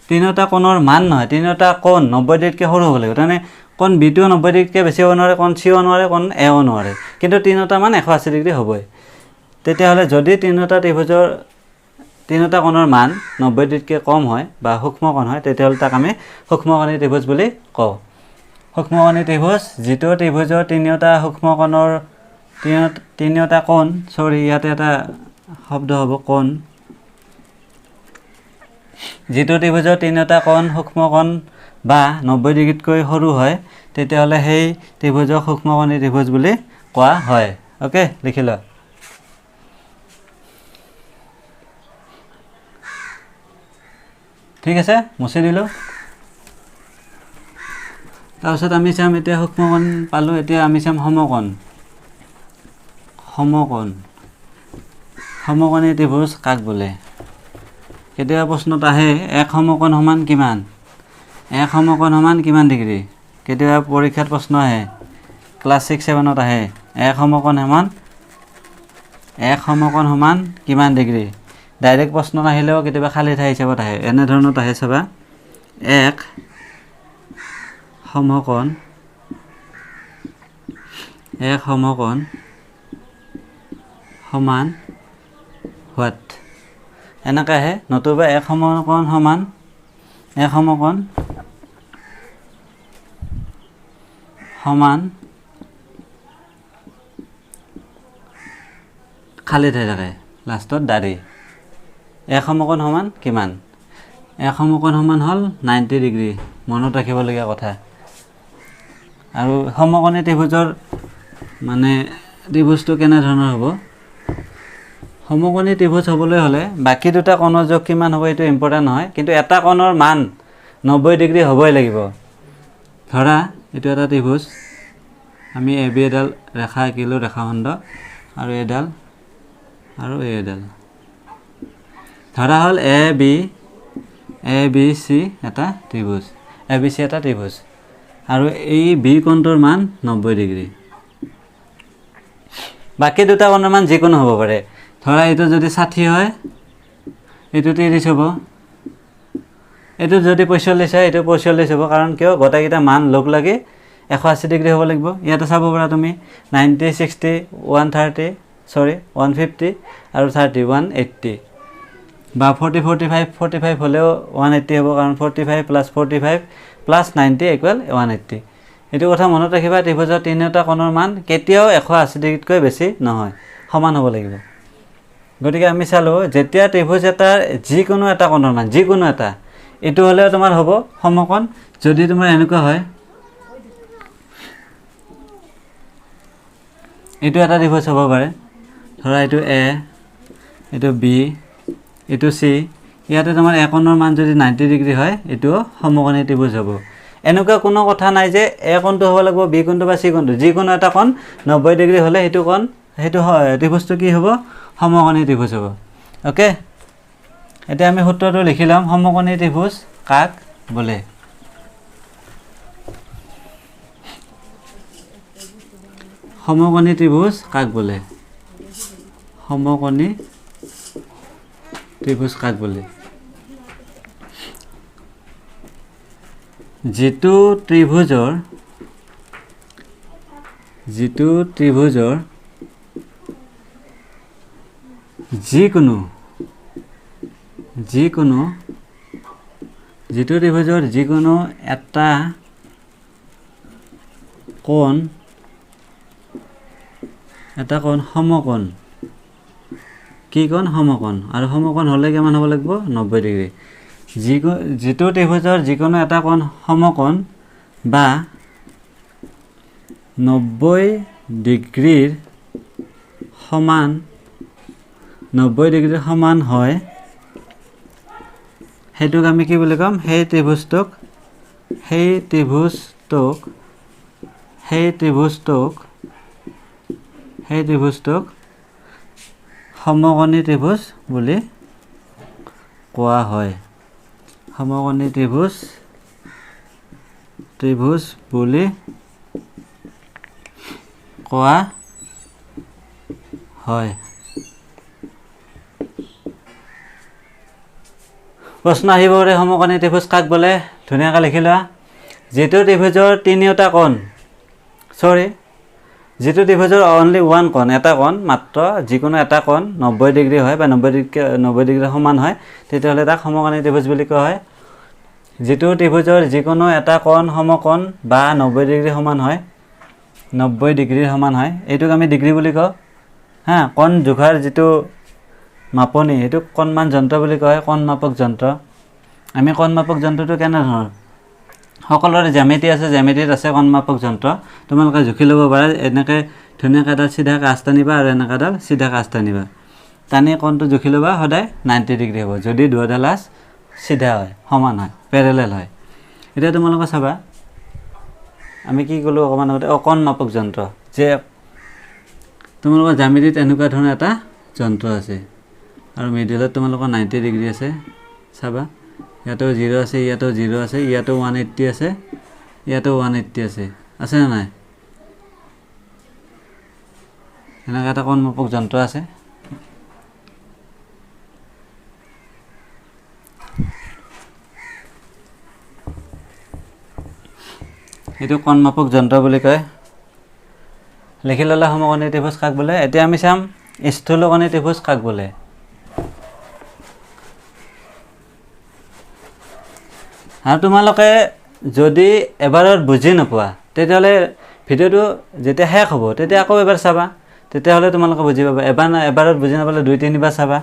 তিনিওটা কোণৰ মান নহয় তিনিওটা কোণ 90 ডিগ্ৰীতকৈ সৰু হ'ব লাগিব তাৰমানে কোণ বিটো 90 ডিগ্ৰীতকৈ বেছি হ'ব নোৱাৰে কোণ চিও নোৱাৰে কোণ এও নোৱাৰে কিন্তু তিনিওটা মান 180 ডিগ্ৰী হ'বই তেতিয়াহ'লে যদি তিনিওটা কোণৰ মান 90 ডিগ্ৰীতকৈ কম হয় বা সূক্ষ্মকোণ হয় তেতিয়াহ'লে তাক আমি সূক্ষ্মকোণী ত্ৰিভুজ বুলি কওঁ সূক্ষ্মকোণী ত্ৰিভুজ যিটো ত্ৰিভুজৰ তিনিওটা কোণ ইয়াতে এটা শব্দ হ'ব কোণ যিটো ত্ৰিভুজৰ তিনিওটা কোণ সূক্ষ্মকোণ বা 90 ডিগ্ৰীতকৈ সৰু হয় তেতিয়াহ'লে সেই ত্ৰিভুজক সূক্ষ্মকোণী ত্ৰিভুজ বুলি কোৱা হয় ওকে লিখি লোৱা ঠিক আছে মুছি দিলো তাৰপিছত আমি চাম এতিয়া সূক্ষ্মকোণ পালো এতিয়া আমি চাম সমকোণ সমকোণী ত্ৰিভুজ কাক বোলে কেতিয়া প্ৰশ্নত আহে এক সমকোণ সমান কিমান এক সমকোণ সমান কিমান ডিগ্ৰী কেতিয়া পৰীক্ষাত প্ৰশ্ন আহে ক্লাস 6 7 ত আহে এক সমকোণ সমান কিমান ডিগ্ৰী ডাইৰেক্ট প্ৰশ্ন নাহিলেও কেতিয়া খালি ঠাই হিচাপত আহে এনে ধৰণত আহে চাবা এক সমকোণ সমান হোৱাট এনেকৈ আহে নতুবা এক সমকোণ সমান খালি ঠাই থাকে লাষ্টত দাঁড়ি এক সমকোণ সমান কিমান এক সমকোণ সমান হ'ল 90 ডিগ্ৰী মনত ৰাখিবলগীয়া কথা আৰু সমকোণী ত্ৰিভুজৰ মানে ত্ৰিভুজটো কেনে ধৰণৰ হ'ব সমকোণী ত্ৰিভুজ হ'বলৈ হ'লে বাকি দুটা কোণৰ যোগ কিমান হ'ব এইটো ইম্পৰ্টেণ্ট নহয় কিন্তু এটা কোণৰ মান 90 ডিগ্ৰী হ'বই লাগিব ধৰা এইটো এটা ত্ৰিভুজ আমি এ বি এডাল ৰেখা আঁকিলো ৰেখাখণ্ড আৰু এডাল আৰু এডাল ধৰা হ'ল এ বি চি এটা ত্ৰিভুজ এ বি চি এটা ত্ৰিভুজ আৰু এই বি কোণটোৰ মান 90 ডিগ্ৰী বাকি দুটা কোণৰ মান যিকোনো হ'ব পাৰে ধৰা এইটো যদি 60 হয় এইটো 30 হ'ব এইটো যদি 45 হয় এইটো 45 হ'ব কাৰণ কিয় গোটেইকেইটা মান লগ লাগি 180 ডিগ্ৰী হ'ব লাগিব ইয়াতে চাব পাৰা তুমি 90 60 150 আৰু 30 180 বা 40 45 হ'লেও 180 হ'ব কাৰণ 45 + 45 + 90 = 180 এইটো কথা মনত ৰাখিবা ত্ৰিভুজৰ তিনিটা কোণৰ মান কেতিয়াও 180 ডিগ্ৰীতকৈ বেছি নহয় সমান হ'ব লাগিব গতিকে আমি চালো যেতিয়া ত্ৰিভুজ এটাৰ যিকোনো এটা কোণৰ মান যিকোনো এটা এইটো হ'লেও তোমাৰ হ'ব সমকোণ যদি তোমাৰ এনেকুৱা হয় এইটো এটা ত্ৰিভুজ হ'ব পাৰে ধৰা এইটো এ এইটো বি এইটো চি ইয়াতে তোমাৰ এ কোণৰ মান যদি 90 ডিগ্ৰী হয় এইটো সমকোণী ত্ৰিভুজ হ'ব এনেকুৱা কোনো কথা নাই যে এ কোণটো হ'ব লাগিব বি কোণটো বা চি কোণটো যিকোনো এটা কোণ 90 ডিগ্ৰী হ'লে সেইটো কোণ সেইটো ত্ৰিভুজটো কি হ'ব সমকোণী ত্ৰিভুজ হ'ব ওকে এতিয়া আমি সূত্ৰটো লিখি লম সমকোণী ত্ৰিভুজ কাক বোলে সমকোণী ত্ৰিভুজ কাক বোলে সমকোণী ত্ৰিভুজ কাক বোলে যিটো ত্ৰিভুজৰ যিকোনো এটা কোণ সমকোণ কি কোণ সমকোণ আৰু সমকোণ হ'লে কিমান হ'ব লাগিব 90 ডিগ্ৰী যিটো ত্ৰিভুজৰ যিকোনো এটা কোণ সমকোণ বা 90 ডিগ্ৰীৰ সমান হয় সেইটোক আমি কি বুলি ক'ম সেই ত্ৰিভুজটোক সমকোণী ত্ৰিভুজ বুলি কোৱা হয় সমকোণী ত্ৰিভুজ বুলি কোৱা হয় প্ৰশ্ন আহিব পাৰে সমকোণী ত্ৰিভুজ কাক বোলে ধুনীয়াকৈ লিখি লোৱা যিটো ত্ৰিভুজৰ তিনিটা কোণ যিটো ত্ৰিভুজৰ অনলি ওৱান কোণ এটা কোণ মাত্ৰ যিকোনো এটা কোণ 90 ডিগ্ৰী হয় বা 90 ডিগ্ৰী সমান হয় তেতিয়াহ'লে তাক সমকোণী ত্ৰিভুজ বুলি কোৱা হয় যিটো ত্ৰিভুজৰ যিকোনো এটা কোণ সমকোণ বা 90 ডিগ্ৰী সমান হয় এইটোক আমি ডিগ্ৰী বুলি কওঁ হা কোণ জোখাৰ যিটো মাপনি সেইটো কোণমান যন্ত্ৰ বুলি কয় কোণ মাপক যন্ত্ৰ আমি কোণ মাপক যন্ত্ৰটো কেনে ধৰণৰ সকলোৰে জ্যামিতি আছে, জ্যামিতিত আছে কণমাপক যন্ত্ৰ। তোমালোকে জুখি ল'ব পাৰা। এনেকৈ ধুনীয়াকৈ এডাল চিধা কাঁচ টানিবা আৰু এনেকৈ এডাল চিধা কাঁচ টানিবা, টানি কোণটো জুখি ল'বা, সদায় 90 ডিগ্ৰী হ'ব যদি দুয়োডাল আঁচ চিধা হয়, সমান হয়, পেৰেলেল হয়। এতিয়া তোমালোকে চাবা, আমি কি ক'লোঁ অকণমান আগতে, কণমাপক যন্ত্ৰ, যে তোমালোকৰ জ্যামিতিত এনেকুৱা ধৰণৰ এটা যন্ত্ৰ আছে আৰু মিডিলত তোমালোকৰ 90 ডিগ্ৰী আছে। চাবা, ইয়াতেও 0 আছে, ইয়াতেও 0 আছে, ইয়াতেও 180 আছে, ইয়াতেও 180 আছে, আছেনে নাই? এনেকৈ এটা কণমাপক যন্ত্ৰ আছে। এইটো কণমাপক যন্ত্ৰ বুলি কয়। লিখি ল'লা সমকোণী ত্ৰিভুজ কাক বোলে। এতিয়া আমি চাম স্থূলকোণী ত্ৰিভুজ কাক বোলে। আৰু তোমালোকে যদি এবাৰত বুজি নোপোৱা তেতিয়াহ'লে ভিডিঅ'টো যেতিয়া শেষ হ'ব তেতিয়া আকৌ এবাৰ চাবা, তেতিয়াহ'লে তোমালোকে বুজি পাবা। এবাৰত বুজি নাপালে 2-3বাৰ চাবা।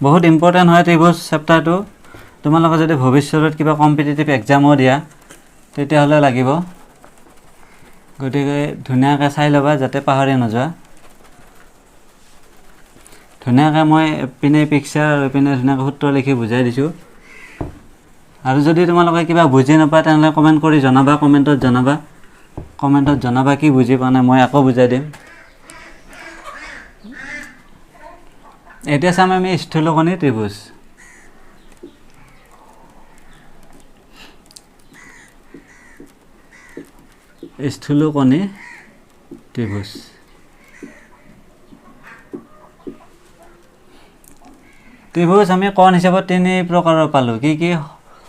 বহুত ইম্পৰ্টেণ্ট হয় ত্ৰিভুজ চেপ্টাৰটো। তোমালোকে যদি ভৱিষ্যতত কিবা কম্পিটিটিভ এক্সামো দিয়া তেতিয়াহ'লে লাগিব, গতিকে ধুনীয়াকৈ চাই ল'বা যাতে পাহৰি নোযোৱা। ধুনীয়াকৈ মই পিনে পিকচাৰ আৰু পিনে ধুনীয়াকৈ সূত্ৰ লিখি বুজাই দিছোঁ। আৰু যদি তোমালোকে কিবা বুজি নাপা তেনেহ'লে কমেণ্ট কৰি জনাবা, কমেণ্টত জনাবা কি বুজি পোৱা নাই, মই আকৌ বুজাই দিম। এতিয়া চাম আমি স্থূলকোণী ত্ৰিভুজ। স্থূলকোণী ত্ৰিভুজ আমি কোণ হিচাপত 3 প্ৰকাৰৰ পালোঁ। কি কি?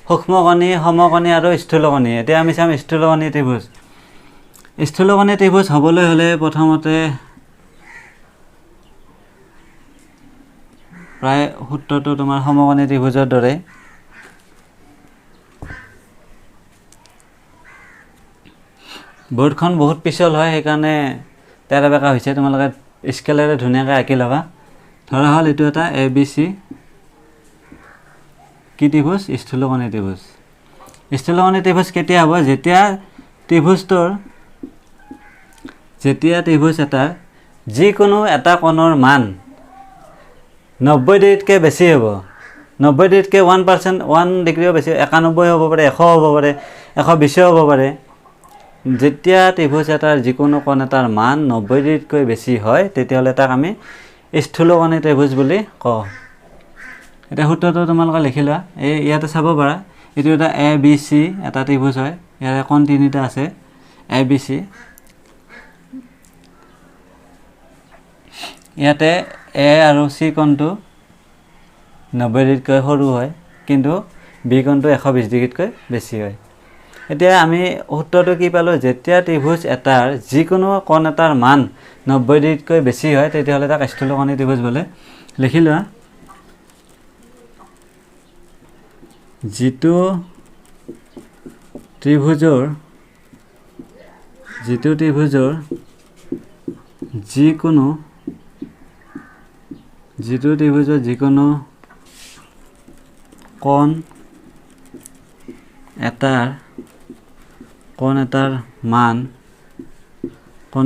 সূক্ষ্মকোণী, সমকোণী আৰু স্থূলকোণী। এতিয়া আমি চাম স্থূলকোণী ত্ৰিভুজ। স্থূলকোণী ত্ৰিভুজ হ'বলৈ হ'লে প্ৰথমতে প্ৰায় সূত্ৰটো তোমাৰ সমকোণী ত্ৰিভুজৰ দৰে। বৰ্ডখন বহুত পিছল হয়, সেইকাৰণে তেৰা বেকা হৈছে। তোমালোকে স্কেলেৰে ধুনীয়াকৈ আঁকি ল'বা। ধৰা হ'ল এইটো এটা ABC কি ত্ৰিভুজ? স্থূলকোণী ত্ৰিভুজ। স্থূলকোণী ত্ৰিভুজ কেতিয়া হ'ব? যেতিয়া ত্ৰিভুজ এটাৰ যিকোনো এটা কোণৰ মান 90 ডিগ্ৰীতকৈ বেছি হ'ব। 90 ডিগ্ৰীতকৈ 1 ডিগ্ৰীও বেছি, 91 হ'ব পাৰে, 100 হ'ব পাৰে, 120 হ'ব পাৰে। যেতিয়া ত্ৰিভুজ এটাৰ যিকোনো কোণ এটাৰ মান 90 ডিগ্ৰীতকৈ বেছি হয় তেতিয়াহ'লে তাক আমি স্থূলকোণী ত্ৰিভুজ বুলি কওঁ। এতিয়া সূত্ৰটো তোমালোকে লিখি লোৱা। ইয়াতে চাব পাৰা, এইটো এটা ABC এটা ত্ৰিভুজ হয়। ইয়াৰে কোণ 3টা আছে ABC। ইয়াতে A আৰু C কোণটো 90 ডিগ্ৰীতকৈ সৰু হয়, কিন্তু B কোণটো 120 ডিগ্ৰীতকৈ বেছি হয়। এতিয়া আমি সূত্ৰটো কি পালোঁ? যেতিয়া ত্ৰিভুজ এটাৰ যিকোনো কোণ এটাৰ মান 90 ডিগ্ৰীতকৈ বেছি হয় তেতিয়াহ'লে তাক স্থূলকোণী ত্ৰিভুজ বোলে। লিখি লোৱা, যিটো ত্ৰিভুজৰ যিকোনো কোণ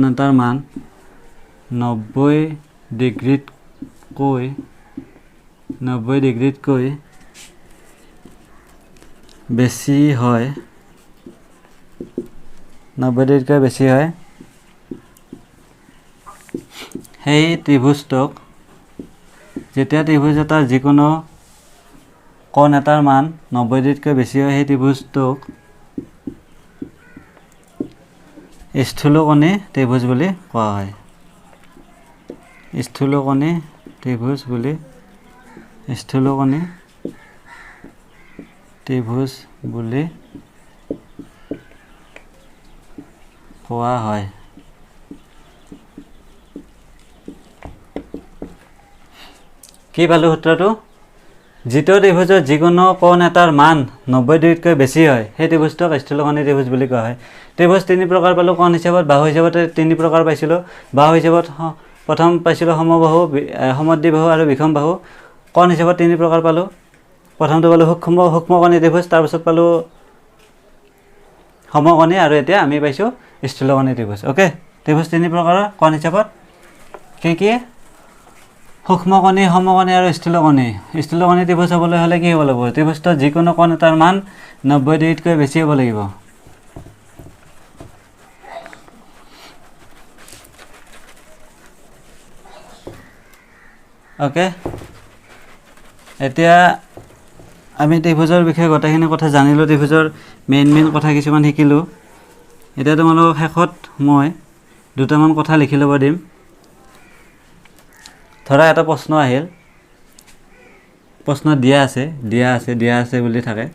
এটাৰ মান 90 ডিগ্ৰীতকৈ বেছি হয়, 90 ডিগ্ৰীতকৈ বেছি হয়, সেই ত্ৰিভুজটোক, যেতিয়া ত্ৰিভুজ এটাৰ যিকোনো কোণ এটাৰ মান 90 ডিগ্ৰীতকৈ বেছি হয় সেই ত্ৰিভুজটোক স্থূলকোণী ত্ৰিভুজ বুলি কোৱা হয়। স্থূলকোণী ত্ৰিভুজ বুলি কোৱা হয়। কি পালোঁ সূত্ৰটো? যিটো ত্ৰিভুজৰ যিকোনো কোণ এটাৰ মান 90 ডিগ্ৰীতকৈ বেছি হয় সেই ত্ৰিভুজটোক স্থূলকোণী ত্ৰিভুজ বুলি কোৱা হয়। ত্ৰিভুজ 3 প্ৰকাৰ পালোঁ। কোণ হিচাপত, বাহু হিচাপত 3 প্ৰকাৰ পাইছিলোঁ। বাহু হিচাপত প্ৰথম পাইছিলোঁ সমবাহু, সমদ্বিবাহু আৰু বিষমবাহু। কোণ হিচাপত 3 প্ৰকাৰ পালোঁ। প্ৰথমটো পালোঁ সূক্ষ্মকণি ত্ৰিভুজ, তাৰপিছত পালোঁ সমকণি, আৰু এতিয়া আমি পাইছোঁ স্থূলকণি ত্ৰিভুজ। অ'কে, ত্ৰিভুজ 3 প্ৰকাৰৰ কোণ হিচাপত কি সূক্ষ্মকণি, সমকণি আৰু স্থূলকণি। স্থূলকণি ত্ৰিভুজ হ'বলৈ হ'লে কি হ'ব লাগিব? ত্ৰিভুজটোৰ যিকোনো কোণ এটাৰ মান 90 ডিগ্ৰীতকৈ বেছি হ'ব লাগিব। অ'কে, এতিয়া আমি ত্ৰিভুজৰ বিষয়ে গোটেইখিনি কথা জানিলোঁ, ত্ৰিভুজৰ মেইন কথা কিছুমান শিকিলোঁ। এতিয়া তোমালোকক শেষত মই দুটামান কথা লিখি ল'ব দিম। ধৰা এটা প্ৰশ্ন আহিল, প্ৰশ্ন দিয়া আছে বুলি থাকে,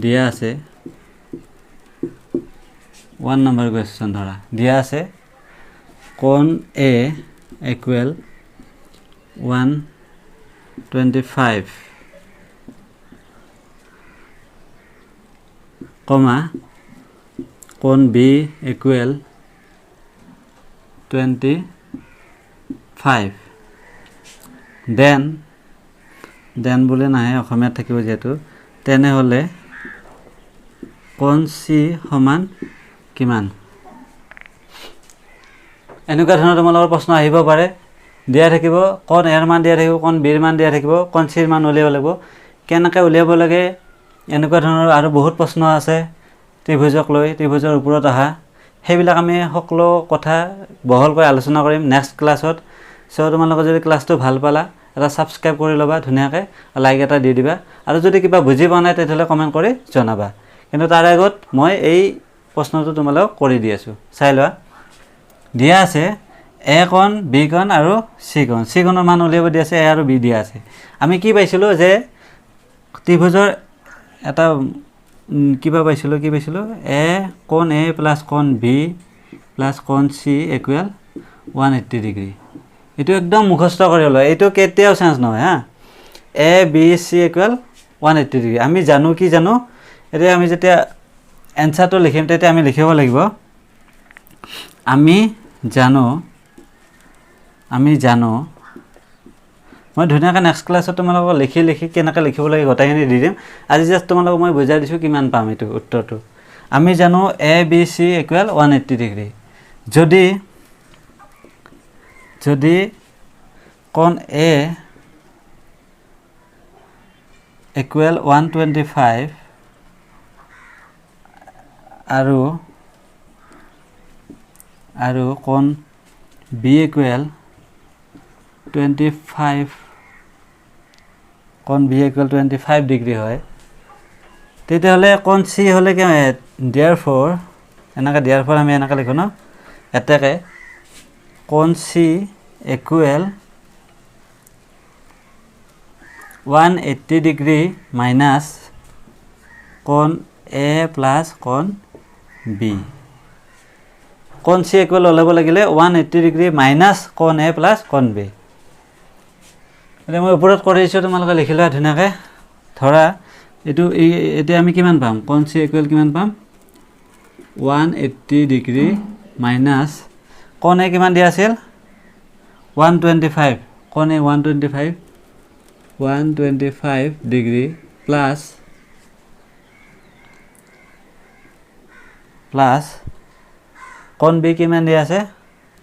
দিয়া আছে 1 নম্বৰ কুৱেশ্যন। ধৰা দিয়া আছে কোণ A ইকুৱেল 125 কমা কোণ B ইকুৱেল 25, দেন বুলি নাহে, অসমীয়াত থাকিব যিহেতু, তেনেহ'লে কোণ C সমান কিমান? এনেকুৱা ধৰণৰ তোমালোকৰ প্ৰশ্ন আহিব পাৰে। দিয়া থাকিব কোণ A ৰ মান দিয়া থাকিব, কোণ B ৰ মান দিয়া থাকিব, কোণ C ৰ মান উলিয়াব লাগিব। কেনেকৈ উলিয়াব লাগে এনেকুৱা ধৰণৰ আৰু বহুত প্ৰশ্ন আছে ত্ৰিভুজক লৈ, ত্ৰিভুজৰ ওপৰত অহা, সেইবিলাক আমি সকলো কথা বহলকৈ আলোচনা কৰিম নেক্সট ক্লাছত। চ' তোমালোকে যদি ক্লাছটো ভাল পালা, এটা ছাবস্ক্ৰাইব কৰি ল'বা ধুনীয়াকৈ, লাইক এটা দি দিবা, আৰু যদি কিবা বুজি পোৱা নাই তেতিয়াহ'লে কমেণ্ট কৰি জনাবা। কিন্তু তাৰ আগত মই এই প্ৰশ্নটো তোমালোকক কৰি দি আছোঁ, চাই লোৱা। দিয়া আছে A কোণ, B কোণ আৰু C কোণ। C কোণৰ মান উলিয়াব দিয়া আছে, A আৰু B দিয়া আছে। আমি কি পাইছিলোঁ যে ত্ৰিভুজৰ এটা কিবা পাইছিলোঁ, কোণ A প্লাছ কোণ B প্লাছ কোণ C ইকুৱেল 180 ডিগ্ৰী। এইটো একদম মুখস্থ কৰি লয়, এইটো কেতিয়াও চেঞ্জ নহয় হা। A B C equal 180 degree. আমি জানো কি জানো, এতিয়া আমি যেতিয়া এনচাৰটো লিখিম তেতিয়া আমি লিখিব লাগিব, আমি জানো। মই ধুনীয়াকৈ নেক্সট ক্লাছত তোমালোকক লিখি কেনেকৈ লিখিব লাগে গোটেইখিনি দি দিম। আজি জাষ্ট তোমালোকক মই বুজাই দিছোঁ কিমান পাম এইটো উত্তৰটো। আমি জানো A B C equal 180 degree. যদি কোণ A ইকুৱেল 125 আৰু কোণ B ইকুৱেল 25 ডিগ্ৰী হয়, তেতিয়াহ'লে কোণ C হ'লে কি হয়? therefore আমি এনেকৈ লিখোঁ ন, এতেকে কোণ C ইকুৱেল 180 ডিগ্ৰী মাইনাছ কোণ A প্লাছ কোণ B। কোণ C ইকুৱেল ওলাব লাগিলে 180 ডিগ্ৰী মাইনাছ কোণ A প্লাছ কোণ B। এতিয়া মই ওপৰত কৰি দিছোঁ, তোমালোকে লিখি লোৱা ধুনীয়াকৈ। ধৰা এতিয়া আমি কিমান পাম? কোণ C ইকুৱেল কিমান পাম? 180 ডিগ্ৰী মাইনাছ কোণ A কিমান দিয়া আছিল? 125, কোণ A 125 ডিগ্ৰী প্লাছ কোণ B কিমান দিয়া আছে?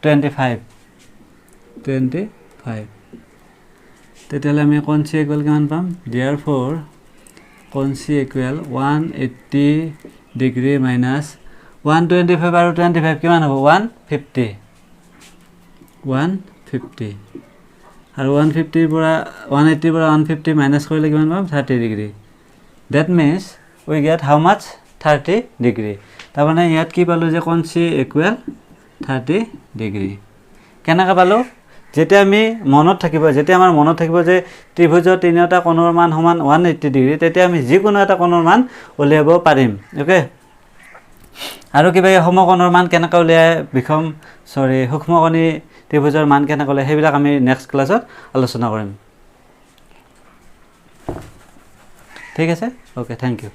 25। তেতিয়াহ'লে আমি কোণ C ইকুৱেল কিমান পাম? therefore কোণ C ইকুৱেল 180 ডিগ্ৰী মাইনাছ 125 আৰু 25 কিমান হ'ব? 150। আৰু 180 পৰা 150 মাইনাছ কৰিলে কিমান পাম? 30 degree. That means we get how much? 30 degree. তাৰমানে ইয়াত কি পালোঁ যে কোণ C ইকুৱেল 30 ডিগ্ৰী। কেনেকৈ পালোঁ? যেতিয়া আমাৰ মনত থাকিব যে ত্ৰিভুজৰ তিনিওটা কোণৰ মান সমান 180 ডিগ্ৰী, তেতিয়া আমি যিকোনো এটা কোণৰ মান উলিয়াব পাৰিম। অ'কে, আৰু কিবা সমকোণৰ মান কেনেকৈ উলিয়াই, সূক্ষ্মকণি ত্ৰিভুজৰ মান কেনেকৈ উলিয়াই, সেইবিলাক আমি নেক্সট ক্লাছত আলোচনা কৰিম। ঠিক আছে, অ'কে, থেংক ইউ।